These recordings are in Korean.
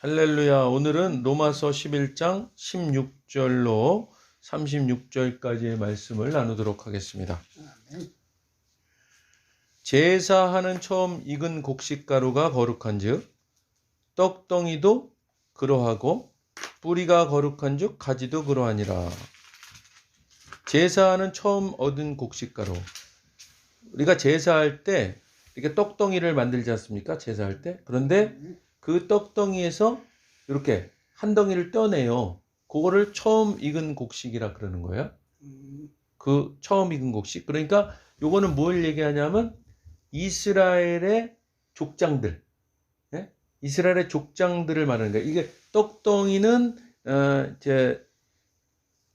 할렐루야. 오늘은 로마서 11장 16절로 36절까지의 말씀을 나누도록 하겠습니다. 제사하는 처음 익은 곡식가루가 거룩한즉 떡덩이도 그러하고 뿌리가 거룩한즉 가지도 그러하니라. 제사하는 처음 얻은 곡식가루. 우리가 제사할 때 이렇게 떡덩이를 만들지 않습니까? 제사할 때. 그런데 그 떡덩이에서 이렇게 한 덩이를 떼어내요. 그거를 처음 익은 곡식이라 그러는 거예요. 그 처음 익은 곡식. 그러니까 요거는 뭘 얘기하냐면 이스라엘의 족장들, 예? 이스라엘의 족장들을 말하는 거예요. 이게 떡덩이는 이제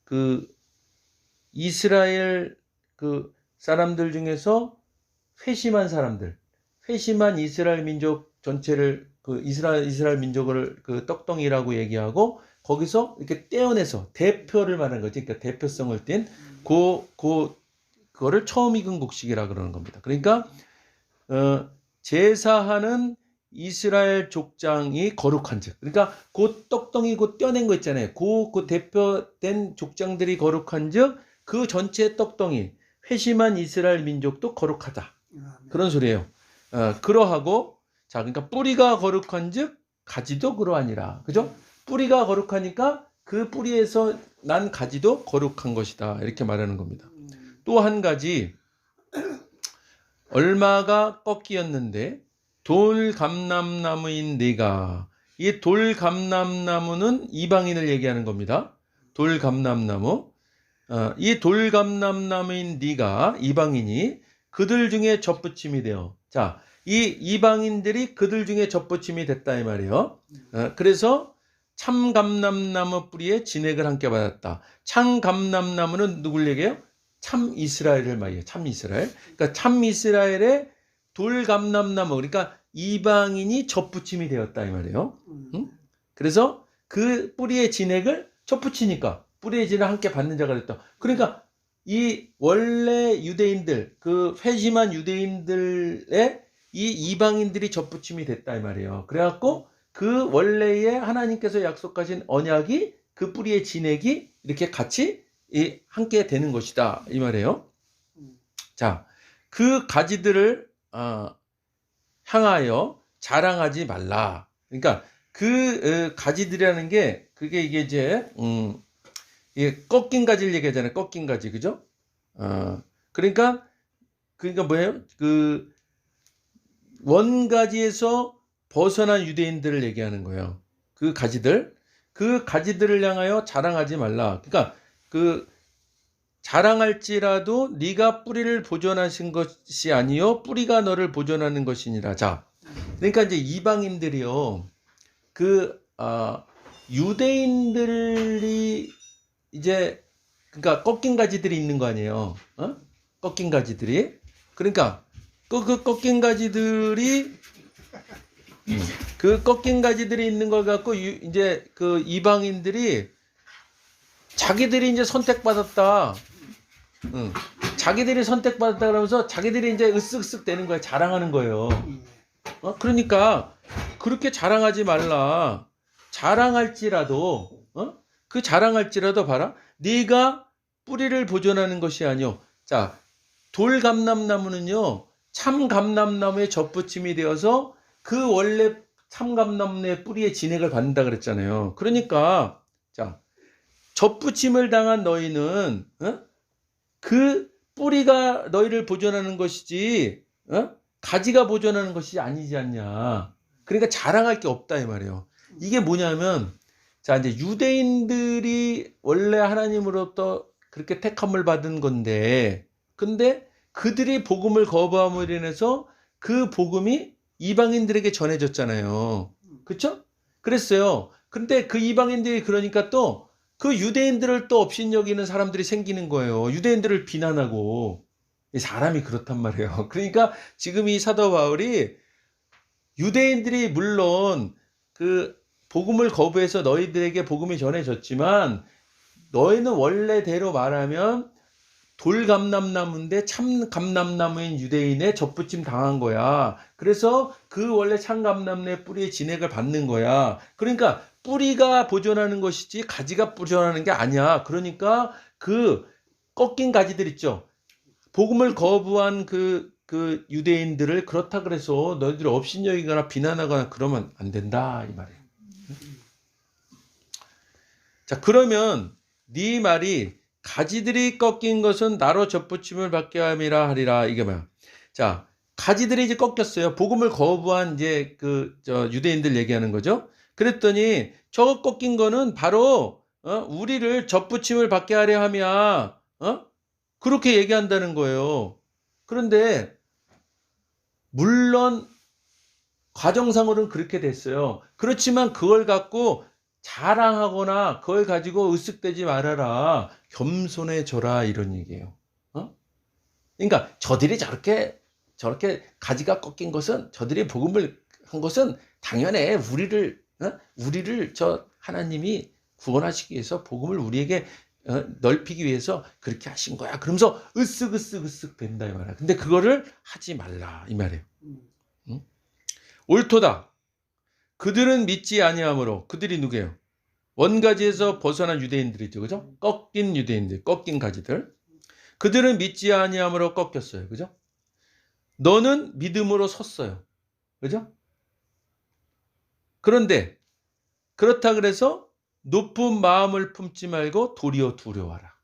그 이스라엘 그 사람들 중에서 회심한 사람들, 회심한 이스라엘 민족 전체를 그 이스라엘 민족을 그 떡덩이라고 얘기하고 거기서 이렇게 떼어내서 대표를 말하는 거지. 그러니까 대표성을 띈 그거를 처음 익은 곡식이라 그러는 겁니다. 그러니까 제사하는 이스라엘 족장이 거룩한즉, 그러니까 그 떡덩이 그 떼어낸 거 있잖아요. 그 대표된 족장들이 거룩한즉 그 전체 떡덩이 회심한 이스라엘 민족도 거룩하다. 그런 소리예요. 그러하고 자, 그러니까 뿌리가 거룩한즉 가지도 그러하니라. 그죠? 뿌리가 거룩하니까 그 뿌리에서 난 가지도 거룩한 것이다. 이렇게 말하는 겁니다. 또 한 가지, 얼마가 꺾이었는데 돌감람나무인 네가, 이 돌감람나무는 이방인을 얘기하는 겁니다. 돌감람나무. 이 돌감람나무인 네가, 이방인이 그들 중에 젖붙임이 되어. 자, 이 이방인들이 그들 중에 젖붙임이 됐다 이 말이에요. 그래서 참감람나무 뿌리에 진액을 함께 받았다. 참감람나무는 누굴 얘기해요? 참 이스라엘을 말이에요. 참 이스라엘. 그러니까 참 이스라엘의 돌감람나무, 그러니까 이방인이 젖붙임이 되었다 이 말이에요. 그래서 그 뿌리의 진액을 젖붙이니까 뿌리의 진액을 함께 받는 자가 됐다. 그러니까 이 원래 유대인들, 그 회심한 유대인들의 이 이방인들이 젖붙임이 됐다 이 말이에요. 그래갖고 그 원래의 하나님께서 약속하신 언약이 그 뿌리의 진액이 이렇게 같이 함께 되는 것이다 이 말이에요. 자, 그 가지들을 향하여 자랑하지 말라. 그러니까 그 가지들이라는 게 그게 이게 이제 이게 꺾인 가지를 얘기하잖아요. 꺾인 가지, 그죠? 그러니까 뭐예요? 그 원가지에서 벗어난 유대인들을 얘기하는 거예요. 그 가지들을 향하여 자랑하지 말라. 그러니까 그 자랑할지라도 네가 뿌리를 보존하신 것이 아니요 뿌리가 너를 보존하는 것이니라. 자, 그러니까 이제 이방인들이요, 그 유대인들이 이제 그러니까 꺾인 가지들이 있는 거 아니에요. 꺾인 가지들이. 그러니까 그 꺾인 가지들이 그 꺾인 가지들이 있는 걸 갖고 이제 그 이방인들이 자기들이 이제 선택받았다. 자기들이 선택받았다 그러면서 자기들이 이제 으쓱으쓱 되는 거야. 자랑하는 거예요. 그러니까 그렇게 자랑하지 말라. 자랑할지라도 그 자랑할지라도 봐라. 네가 뿌리를 보존하는 것이 아니오. 자, 돌감람나무는요, 참감람나무의 젖붙임이 되어서 그 원래 참감람나무의 뿌리의 진액을 받는다 그랬잖아요. 그러니까 자, 젖붙임을 당한 너희는 그 뿌리가 너희를 보존하는 것이지 가지가 보존하는 것이 아니지 않냐. 그러니까 자랑할 게 없다 이 말이에요. 이게 뭐냐면, 자, 이제 유대인들이 원래 하나님으로부터 그렇게 택함을 받은 건데, 근데 그들이 복음을 거부함으로 인해서 그 복음이 이방인들에게 전해졌잖아요. 그렇죠? 그랬어요. 근데 그 이방인들이 그러니까 또 그 유대인들을 또 업신여기는 사람들이 생기는 거예요. 유대인들을 비난하고. 사람이 그렇단 말이에요. 그러니까 지금 이 사도 바울이 유대인들이 물론 그 복음을 거부해서 너희들에게 복음이 전해졌지만 너희는 원래대로 말하면 돌감람나무인데 참감람나무인 유대인의 접붙임 당한 거야. 그래서 그 원래 참감람나무의 뿌리의 진액을 받는 거야. 그러니까 뿌리가 보존하는 것이지 가지가 보존하는 게 아니야. 그러니까 그 꺾인 가지들 있죠. 복음을 거부한 그 유대인들을 그렇다 그래서 너희들이 업신여기거나 비난하거나 그러면 안 된다 이 말이에요. 자, 그러면 네 말이 가지들이 꺾인 것은 나로 접붙임을 받게 함이라 하리라. 이게 뭐야? 자, 가지들이 이제 꺾였어요. 복음을 거부한 이제 유대인들 얘기하는 거죠. 그랬더니 저 꺾인 거는 바로 우리를 접붙임을 받게 하려 함이야. 그렇게 얘기한다는 거예요. 그런데 물론 과정상으로는 그렇게 됐어요. 그렇지만 그걸 갖고 자랑하거나 그걸 가지고 으쓱대지 말아라. 겸손해져라 이런 얘기예요. 그러니까 저들이 저렇게 가지가 꺾인 것은, 저들이 복음을 한 것은 당연해. 우리를 저 하나님이 구원하시기 위해서 복음을 우리에게 넓히기 위해서 그렇게 하신 거야. 그러면서 으쓱 된다 이 말이야. 근데 그거를 하지 말라 이 말이에요. 옳도다. 그들은 믿지 아니하므로. 그들이 누구예요? 원가지에서 벗어난 유대인들이죠. 그죠? 꺾인 유대인들, 꺾인 가지들. 그들은 믿지 아니하므로 꺾였어요. 그죠? 너는 믿음으로 섰어요. 그죠? 그런데 그렇다 그래서 높은 마음을 품지 말고 도리어 두려워하라.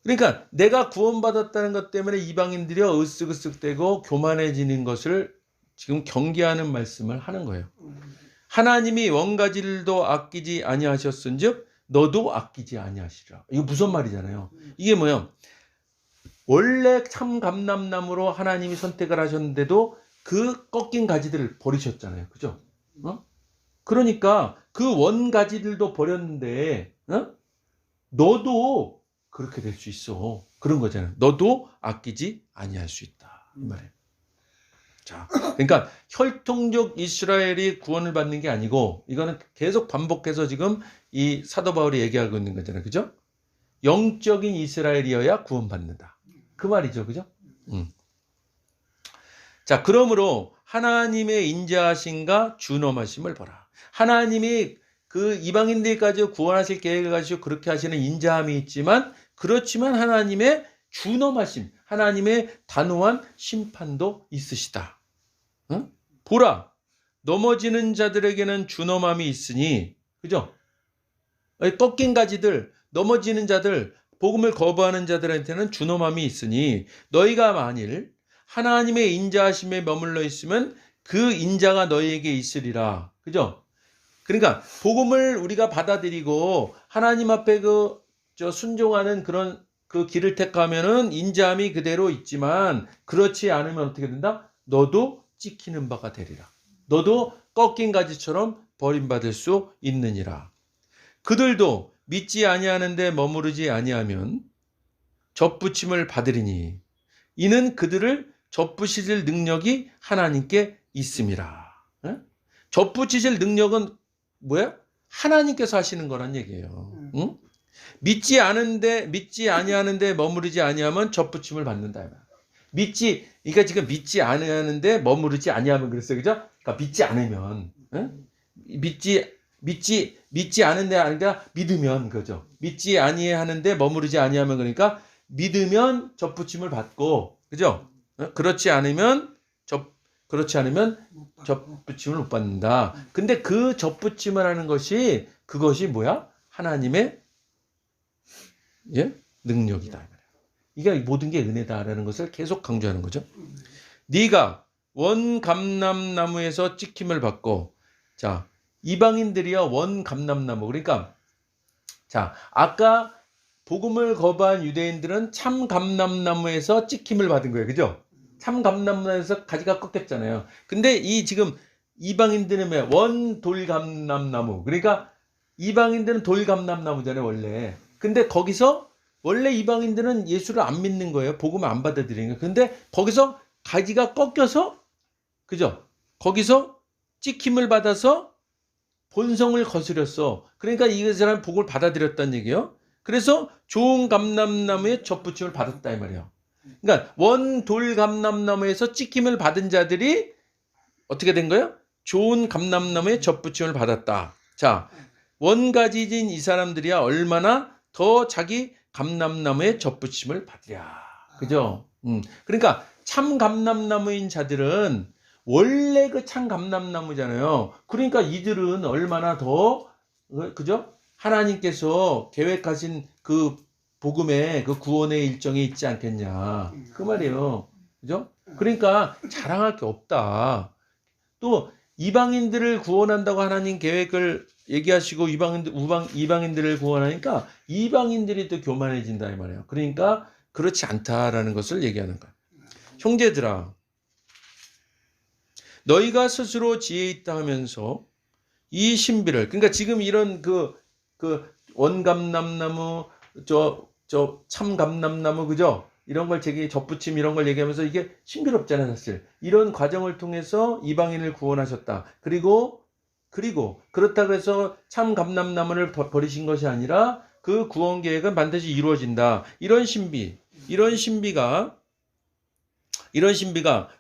그러니까 내가 구원받았다는 것 때문에 이방인들이 으쓱으쓱대고 교만해지는 것을 지금 경계하는 말씀을 하는 거예요. 하나님이 원가지들도 아끼지 아니하셨은즉 너도 아끼지 아니하시리라. 이거 무슨 말이잖아요. 이게 뭐예요? 원래 참 감람나무로 하나님이 선택을 하셨는데도 그 꺾인 가지들을 버리셨잖아요. 그죠? 그러니까 그 원가지들도 버렸는데 너도 그렇게 될 수 있어. 그런 거잖아요. 너도 아끼지 아니할 수 있다. 이 말이에요. 자, 그러니까 혈통적 이스라엘이 구원을 받는 게 아니고, 이거는 계속 반복해서 지금 이 사도 바울이 얘기하고 있는 거잖아요. 그죠? 영적인 이스라엘이어야 구원받는다. 그 말이죠. 그죠? 자, 그러므로 하나님의 인자하심과 준엄하심을 보라. 하나님이 그 이방인들까지 구원하실 계획을 가지고 그렇게 하시는 인자함이 있지만, 그렇지만 하나님의 준엄하심, 하나님의 단호한 심판도 있으시다. 보라, 넘어지는 자들에게는 준엄함이 있으니, 그죠? 꺾인 가지들, 넘어지는 자들, 복음을 거부하는 자들한테는 준엄함이 있으니 너희가 만일 하나님의 인자하심에 머물러 있으면 그 인자가 너희에게 있으리라. 그죠? 그러니까 복음을 우리가 받아들이고 하나님 앞에 순종하는 그런 그 길을 택하면은 인자함이 그대로 있지만, 그렇지 않으면 어떻게 된다? 너도 찍히는 바가 되리라. 너도 꺾인 가지처럼 버림받을 수 있느니라. 그들도 믿지 아니하는데 머무르지 아니하면 접붙임을 받으리니 이는 그들을 접붙이실 능력이 하나님께 있음이라. 접붙이실 능력은 뭐야? 하나님께서 하시는 거란 얘기예요. 응? 믿지 아니하는데 머무르지 아니하면 접붙임을 받는다. 그러니까 지금 믿지 아니하는데 머무르지 아니하면 그랬어요. 그죠? 그러니까 믿지 않으면, 믿지 않은데 아니라 믿으면, 그죠? 믿지 아니하는데 머무르지 아니하면, 그러니까 믿으면 접붙임을 받고, 그죠? 그렇지 않으면 접붙임을 못 받는다. 근데 그 접붙임을 하는 그것이 뭐야? 하나님의 능력이다. 이게 모든 게 은혜다라는 것을 계속 강조하는 거죠. 네가 원감람나무에서 찍힘을 받고, 자, 이방인들이요 원감람나무. 그러니까 자, 아까 복음을 거부한 유대인들은 참감람나무에서 찍힘을 받은 거예요. 그죠? 참감람나무에서 가지가 꺾였잖아요. 근데 지금 이방인들은 원돌감람나무. 그러니까 이방인들은 돌감람나무잖아요, 원래. 근데 거기서 원래 이방인들은 예수를 안 믿는 거예요. 복음을 안 받아들이는 거예요. 근데 거기서 가지가 꺾여서, 그죠? 거기서 찍힘을 받아서 본성을 거스렸어. 그러니까 이 사람이 복을 받아들였다는 얘기예요. 그래서 좋은 감람나무에 접붙임을 받았다 이 말이에요. 그러니까 원돌 감람나무에서 찍힘을 받은 자들이 어떻게 된 거예요? 좋은 감람나무에 접붙임을 받았다. 자, 원가지진 이 사람들이야 얼마나 더 자기 감람나무에 접붙임을 받으랴. 그죠? 그러니까 참 감람나무인 자들은 원래 그 참 감람나무잖아요. 그러니까 이들은 얼마나 더 그죠? 하나님께서 계획하신 그 복음의 그 구원의 일정이 있지 않겠냐. 그 말이에요. 그죠? 그러니까 자랑할 게 없다. 또 이방인들을 구원한다고 하나님 계획을 얘기하시고 이방인들을 구원하니까 이방인들이 또 교만해진다 이 말이에요. 그러니까 그렇지 않다라는 것을 얘기하는 거야. 형제들아, 너희가 스스로 지혜 있다 하면서 이 신비를, 그러니까 지금 이런 그 원감람나무, 참감람나무, 그죠? 이런 걸 접붙임 이런 걸 얘기하면서 이게 신비롭잖아요, 사실. 이런 과정을 통해서 이방인을 구원하셨다. 그리고 그렇다고 해서 참감람나무를 버리신 것이 아니라 그 구원 계획은 반드시 이루어진다. 이런 신비가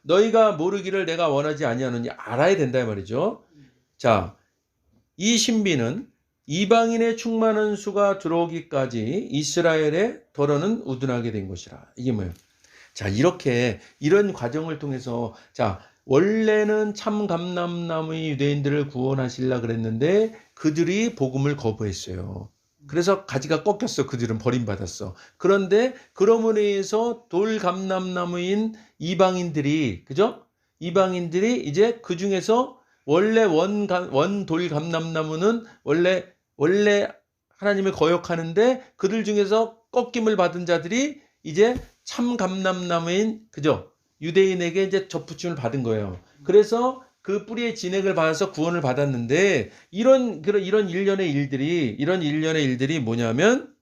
너희가 모르기를 내가 원하지 아니하느니 알아야 된다 이 말이죠. 자, 이 신비는 이방인의 충만한 수가 들어오기까지 이스라엘의 덫은 우둔하게 된 것이라. 이게 뭐예요? 자, 이런 과정을 통해서, 자, 원래는 참 감람나무의 유대인들을 구원하시려 그랬는데 그들이 복음을 거부했어요. 그래서 가지가 꺾였어. 그들은 버림받았어. 그런데 그러므로 인해서 돌 감람나무인 이방인들이, 그죠? 이방인들이 이제 그 중에서 원래 원돌 감람나무는 원래 하나님을 거역하는데 그들 중에서 꺾임을 받은 자들이 이제 참 감람나무인, 그죠? 유대인에게 이제 접붙임을 받은 거예요. 그래서 그 뿌리의 진액을 받아서 구원을 받았는데 이런 일련의 일들이 뭐냐면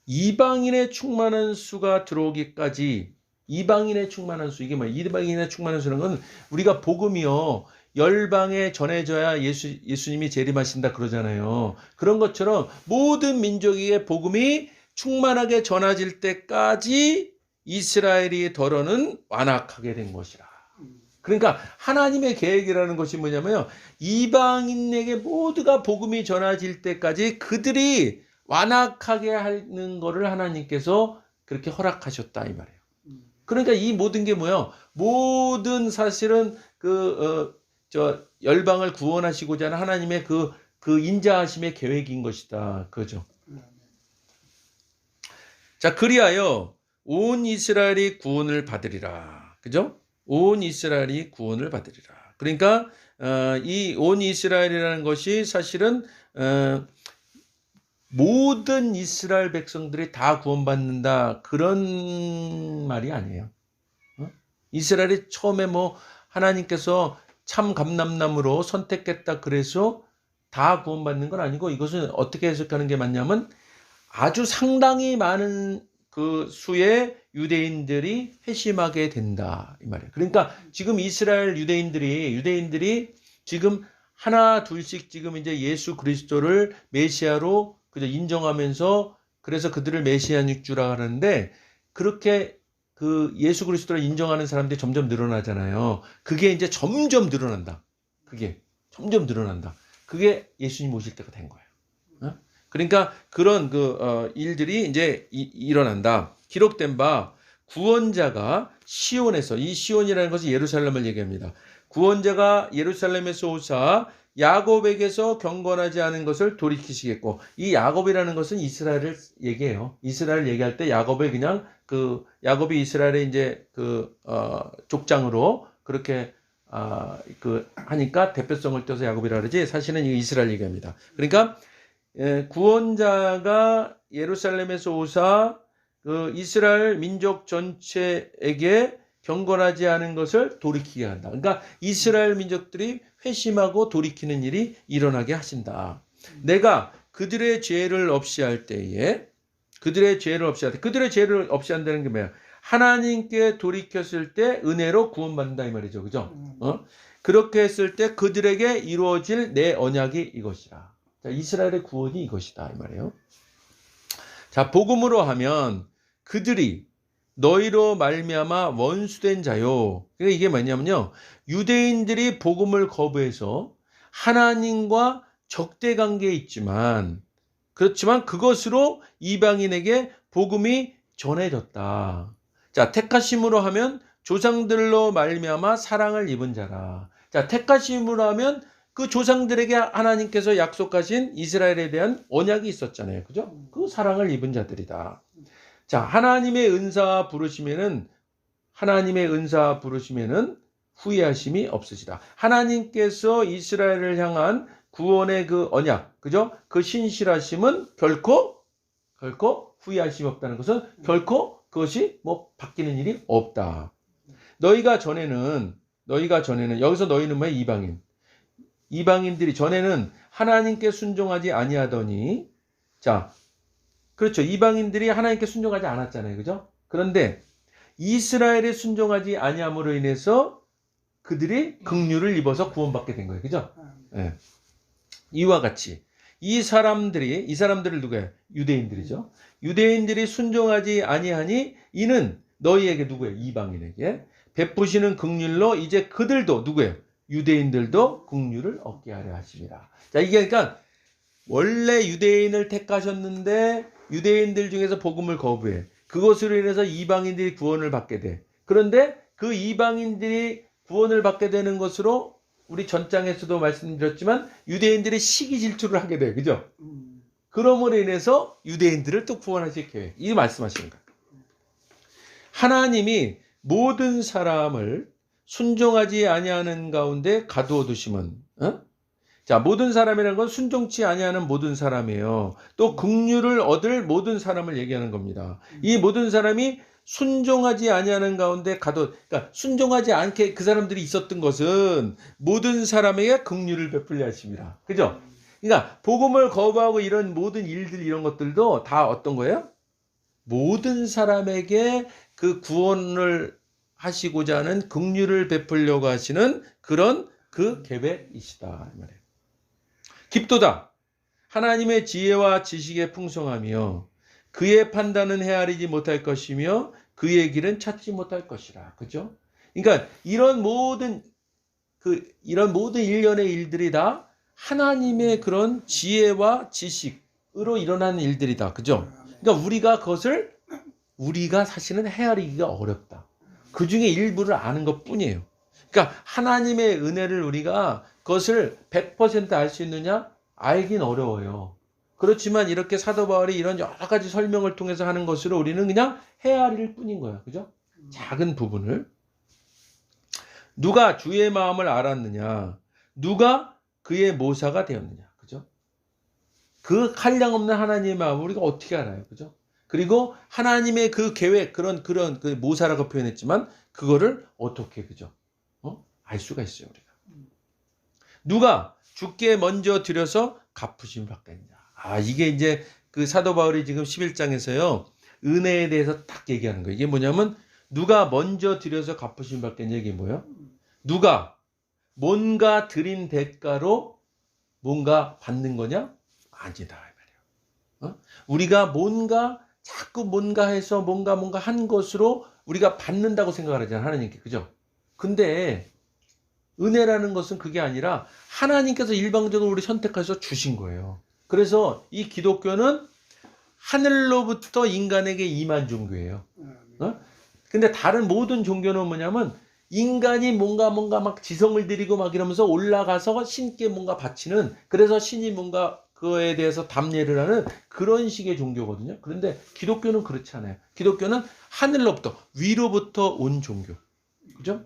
이방인의 충만한 수가 들어오기까지. 이방인의 충만한 수, 이게 뭐야? 이방인의 충만한 수라는 건 우리가 복음이요 열방에 전해져야 예수님이 재림하신다 그러잖아요. 그런 것처럼 모든 민족에게 복음이 충만하게 전해질 때까지 이스라엘이 덫은 완악하게 된 것이라. 그러니까 하나님의 계획이라는 것이 뭐냐면요, 이방인에게 모두가 복음이 전해질 때까지 그들이 완악하게 하는 것을 하나님께서 그렇게 허락하셨다 이 말이에요. 그러니까 이 모든 게 뭐예요? 모든 사실은 열방을 구원하시고자 하는 하나님의 그 인자하심의 계획인 것이다. 그죠? 자, 그리하여 온 이스라엘이 구원을 받으리라. 그죠? 온 이스라엘이 구원을 받으리라. 그러니까 이 온 이스라엘이라는 것이 사실은 모든 이스라엘 백성들이 다 구원받는다 그런 말이 아니에요. 이스라엘이 처음에 하나님께서 참 감람나무로 선택했다 그래서 다 구원받는 건 아니고, 이것은 어떻게 해석하는 게 맞냐면 아주 상당히 많은 그 수의 유대인들이 회심하게 된다 이 말이에요. 그러니까 지금 이스라엘 유대인들이 지금 하나 둘씩 지금 이제 예수 그리스도를 메시아로 그저 인정하면서, 그래서 그들을 메시아인 줄 알았는데, 그렇게 그 예수 그리스도를 인정하는 사람들이 점점 늘어나잖아요. 그게 이제 점점 늘어난다. 그게 예수님 오실 때가 된 거예요. 그러니까 그런 일들이 이제 일어난다. 기록된 바 구원자가 시온에서, 이 시온이라는 것은 예루살렘을 얘기합니다. 구원자가 예루살렘에서 오사 야곱에게서 경건하지 않은 것을 돌이키시겠고, 이 야곱이라는 것은 이스라엘을 얘기해요. 이스라엘 얘기할 때 야곱을 그냥 야곱이 이스라엘의 이제 족장으로 그렇게 하니까 대표성을 떼서 야곱이라 그러지, 사실은 이 이스라엘 얘기합니다. 그러니까 구원자가 예루살렘에서 오사 이스라엘 민족 전체에게 경건하지 않은 것을 돌이키게 한다. 그러니까 이스라엘 민족들이 회심하고 돌이키는 일이 일어나게 하신다. 내가 그들의 죄를 없이 할 때에, 그들의 죄를 없이 한다는 게 뭐야? 하나님께 돌이켰을 때 은혜로 구원받는다 이 말이죠. 그죠? 그렇게 했을 때 그들에게 이루어질 내 언약이 이것이라. 자, 이스라엘의 구원이 이것이다 이 말이에요. 자, 복음으로 하면 그들이 너희로 말미암아 원수된 자요. 그러니까 이게 뭐냐면요. 유대인들이 복음을 거부해서 하나님과 적대 관계에 있지만, 그렇지만 그것으로 이방인에게 복음이 전해졌다. 자, 택하심으로 하면 조상들로 말미암아 사랑을 입은 자라. 자, 택하심으로 하면 그 조상들에게 하나님께서 약속하신 이스라엘에 대한 언약이 있었잖아요. 그죠? 그 사랑을 입은 자들이다. 자, 하나님의 은사 부르시면은 후회하심이 없으시다. 하나님께서 이스라엘을 향한 구원의 그 언약, 그죠? 그 신실하심은 결코 후회하심이 없다는 것은 결코 그것이 뭐 바뀌는 일이 없다. 너희가 전에는 여기서 너희는 뭐야? 이방인들이 전에는 하나님께 순종하지 아니하더니, 자, 그렇죠. 이방인들이 하나님께 순종하지 않았잖아요. 그죠? 그런데 이스라엘에 순종하지 아니함으로 인해서 그들이 긍휼을 입어서 구원받게 된 거예요. 그죠? 네. 이와 같이 이 사람들을 누구예요? 유대인들이죠. 유대인들이 순종하지 아니하니 이는 너희에게 누구예요? 이방인에게 베푸시는 긍휼로 이제 그들도 누구예요? 유대인들도 긍휼을 얻게 하려 하심이라. 자, 이게 그러니까 원래 유대인을 택하셨는데 유대인들 중에서 복음을 거부해. 그것으로 인해서 이방인들이 구원을 받게 돼. 그런데 그 이방인들이 구원을 받게 되는 것으로 우리 전장에서도 말씀드렸지만 유대인들이 시기 질투를 하게 돼. 그죠? 그러므로 인해서 유대인들을 또 구원하실 계획. 이 말씀하시는 거예요. 하나님이 모든 사람을 순종하지 아니하는 가운데 가두어 두심은, 자, 모든 사람이라는 건 순종치 아니하는 모든 사람이에요. 또 긍휼을 얻을 모든 사람을 얘기하는 겁니다. 이 모든 사람이 순종하지 아니하는 가운데 그러니까 순종하지 않게 그 사람들이 있었던 것은 모든 사람에게 긍휼을 베풀려 하십니다. 그죠? 그러니까 복음을 거부하고 이런 모든 일들, 이런 것들도 다 어떤 거예요? 모든 사람에게 그 구원을 하시고자 하는 긍휼을 베풀려고 하시는 그런 그 계획이시다 이 말이에요. 깊도다. 하나님의 지혜와 지식에 풍성하며 그의 판단은 헤아리지 못할 것이며 그의 길은 찾지 못할 것이라. 그죠? 그러니까 이런 모든 일련의 일들이 다 하나님의 그런 지혜와 지식으로 일어나는 일들이다. 그죠? 그러니까 우리가 사실은 헤아리기가 어렵다. 그 중에 일부를 아는 것 뿐이에요. 그러니까 하나님의 은혜를 우리가 그것을 100% 알 수 있느냐? 알긴 어려워요. 그렇지만 이렇게 사도 바울이 이런 여러 가지 설명을 통해서 하는 것으로 우리는 그냥 헤아릴 뿐인 거야. 그죠? 작은 부분을. 누가 주의 마음을 알았느냐? 누가 그의 모사가 되었느냐? 그죠? 그 한량없는 하나님의 마음을 우리가 어떻게 알아요? 그죠? 그리고 하나님의 그 계획, 그런 그 모사라고 표현했지만 그거를 어떻게, 그죠? 알 수가 있어요, 우리가. 누가 주께 먼저 드려서 갚으심 받겠냐. 이게 이제 그 사도 바울이 지금 11장에서요. 은혜에 대해서 딱 얘기하는 거예요. 이게 뭐냐면 누가 먼저 드려서 갚으심 받겠냐. 이게 뭐예요? 누가 뭔가 드린 대가로 뭔가 받는 거냐? 아니다. 이 말이에요. 우리가 자꾸 뭔가 해서 뭔가 한 것으로 우리가 받는다고 생각을 하잖아요. 하나님께. 그죠? 근데 은혜라는 것은 그게 아니라 하나님께서 일방적으로 우리 선택해서 주신 거예요. 그래서 이 기독교는 하늘로부터 인간에게 임한 종교예요. 근데 다른 모든 종교는 뭐냐면 인간이 뭔가 막 지성을 들이고 막 이러면서 올라가서 신께 뭔가 바치는, 그래서 신이 뭔가 그거에 대해서 답례를 하는 그런 식의 종교거든요. 그런데 기독교는 그렇지 않아요. 기독교는 하늘로부터, 위로부터 온 종교. 그죠?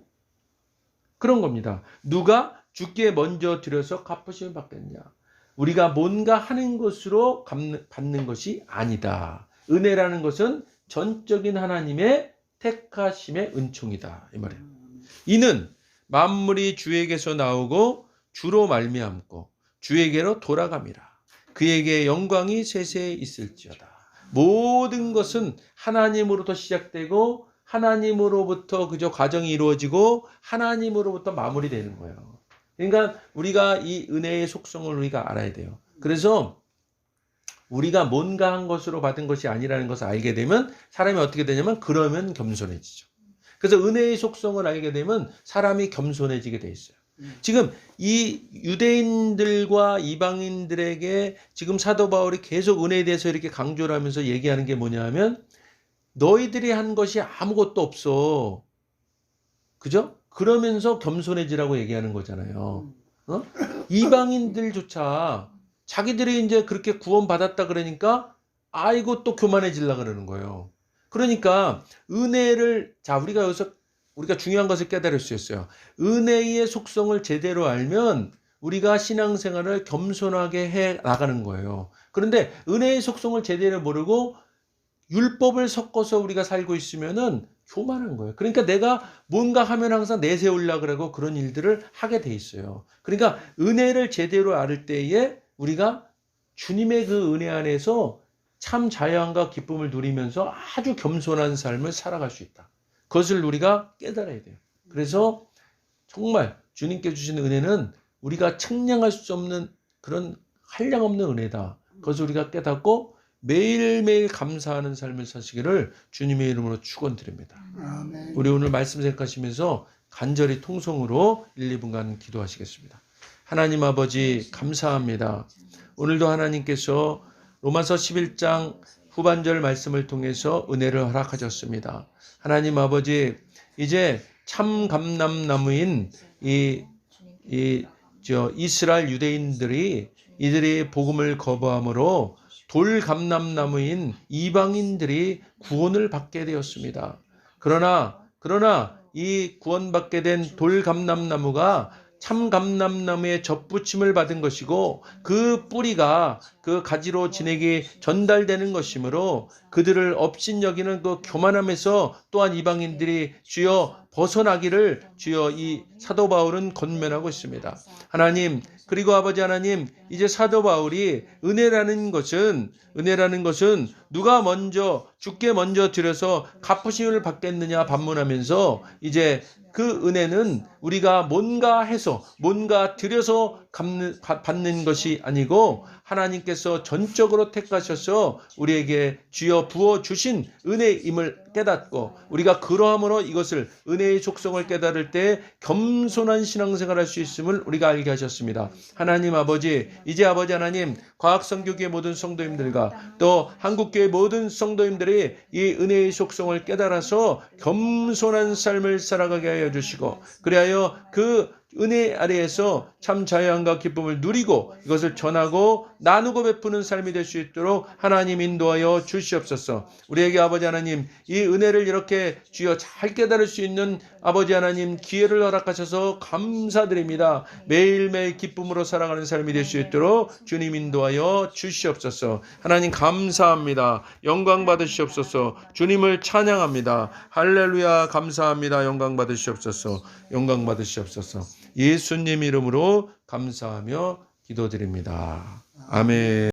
그런 겁니다. 누가 주께 먼저 드려서 갚으심을 받겠냐. 우리가 뭔가 하는 것으로 받는 것이 아니다. 은혜라는 것은 전적인 하나님의 택하심의 은총이다. 이 말이에요. 이는 만물이 주에게서 나오고 주로 말미암고 주에게로 돌아갑니다. 그에게 영광이 세세히 있을지어다. 모든 것은 하나님으로부터 시작되고 하나님으로부터 그저 과정이 이루어지고 하나님으로부터 마무리되는 거예요. 그러니까 우리가 이 은혜의 속성을 우리가 알아야 돼요. 그래서 우리가 뭔가 한 것으로 받은 것이 아니라는 것을 알게 되면 사람이 어떻게 되냐면 그러면 겸손해지죠. 그래서 은혜의 속성을 알게 되면 사람이 겸손해지게 돼 있어요. 지금 이 유대인들과 이방인들에게 지금 사도 바울이 계속 은혜에 대해서 이렇게 강조를 하면서 얘기하는 게 뭐냐 하면 너희들이 한 것이 아무것도 없어. 그죠? 그러면서 겸손해지라고 얘기하는 거잖아요. 이방인들조차 자기들이 이제 그렇게 구원받았다 그러니까 아이고 또 교만해지려고 그러는 거예요. 그러니까 은혜를 우리가 중요한 것을 깨달을 수 있어요. 은혜의 속성을 제대로 알면 우리가 신앙생활을 겸손하게 해 나가는 거예요. 그런데 은혜의 속성을 제대로 모르고 율법을 섞어서 우리가 살고 있으면은 교만한 거예요. 그러니까 내가 뭔가 하면 항상 내세우려고 그러고 그런 일들을 하게 돼 있어요. 그러니까 은혜를 제대로 알을 때에 우리가 주님의 그 은혜 안에서 참 자유함과 기쁨을 누리면서 아주 겸손한 삶을 살아갈 수 있다. 그것을 우리가 깨달아야 돼요. 그래서 정말 주님께 주신 은혜는 우리가 측량할 수 없는 그런 한량없는 은혜다. 그것을 우리가 깨닫고 매일매일 감사하는 삶을 사시기를 주님의 이름으로 축원드립니다. 아멘. 우리 오늘 말씀 생각하시면서 간절히 통성으로 1, 2분간 기도하시겠습니다. 하나님 아버지 감사합니다. 오늘도 하나님께서 로마서 11장 후반절 말씀을 통해서 은혜를 허락하셨습니다. 하나님 아버지 이제 참 감람나무인 이스라엘 유대인들이 이들이 복음을 거부함으로 돌 감람나무인 이방인들이 구원을 받게 되었습니다. 그러나 이 구원받게 된 돌 감람나무가 참 감람나무의 접붙임을 받은 것이고 그 뿌리가 그 가지로 진에게 전달되는 것이므로 그들을 업신여기는 그 교만함에서 또한 이방인들이 주여 벗어나기를 주여 이 사도 바울은 권면하고 있습니다. 하나님 그리고 아버지 하나님 이제 사도 바울이 은혜라는 것은 누가 먼저 주께 먼저 드려서 갚으심을 받겠느냐 반문하면서 이제 그 은혜는 우리가 뭔가 해서 뭔가 드려서 받는 것이 아니고 하나님께서 전적으로 택하셔서 우리에게 주여 부어주신 은혜임을 깨닫고 우리가 그러함으로 이것을 은혜의 속성을 깨달을 때 겸손한 신앙생활을 할 수 있음을 우리가 알게 하셨습니다. 하나님 아버지 이제 아버지 하나님 과학선교교회 모든 성도님들과 또 한국교회 모든 성도님들이 이 은혜의 속성을 깨달아서 겸손한 삶을 살아가게 하여 주시고 그리하여 그 은혜 아래에서 참 자유함과 기쁨을 누리고 이것을 전하고 나누고 베푸는 삶이 될 수 있도록 하나님 인도하여 주시옵소서. 우리에게 아버지 하나님 이 은혜를 이렇게 주여 잘 깨달을 수 있는 아버지 하나님 기회를 허락하셔서 감사드립니다. 매일매일 기쁨으로 살아가는 삶이 될 수 있도록 주님 인도하여 주시옵소서. 하나님 감사합니다. 영광 받으시옵소서. 주님을 찬양합니다. 할렐루야 감사합니다. 영광 받으시옵소서. 영광 받으시옵소서. 예수님 이름으로 감사하며 기도드립니다. 아멘.